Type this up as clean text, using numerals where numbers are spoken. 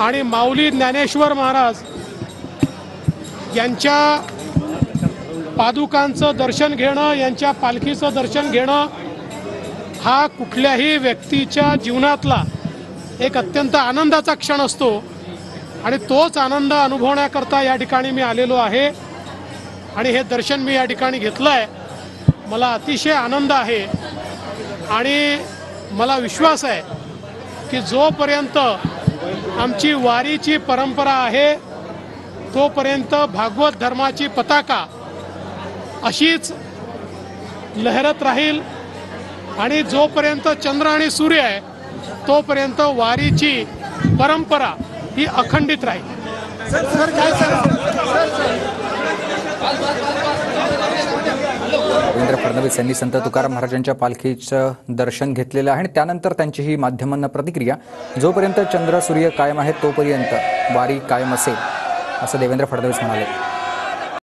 आणि माऊली ज्ञानेश्वर महाराज यांच्या पादुकांचं दर्शन घेणं, यांच्या पालखीचं दर्शन घेणं हा कुठल्याही व्यक्तीच्या जीवनातला एक अत्यंत आनंदाचा क्षण असतो आणि तोच आनंद अनुभवण्याकरता या ठिकाणी मी आलेलो आहे आणि हे दर्शन मी या ठिकाणी घेतलं आहे। मला अतिशय आनंद आहे आणि मला विश्वास आहे की जोपर्यंत आमची वारीची परंपरा आहे तोपर्यंत भागवत धर्माची पताका अशीच लहरत राहील आणि जोपर्यंत चंद्र आणि सूर्य आहे तोपर्यंत वारीची परंपरा ही अखंडित राहील। देवेंद्र फडणवीस यांनी संत तुकाराम महाराजांच्या पालखीचं दर्शन घेतलेलं आहे आणि त्यानंतर त्यांची ही माध्यमांना प्रतिक्रिया, जोपर्यंत चंद्र सूर्य कायम आहेत तोपर्यंत वारी कायम असेल असं देवेंद्र फडणवीस म्हणाले।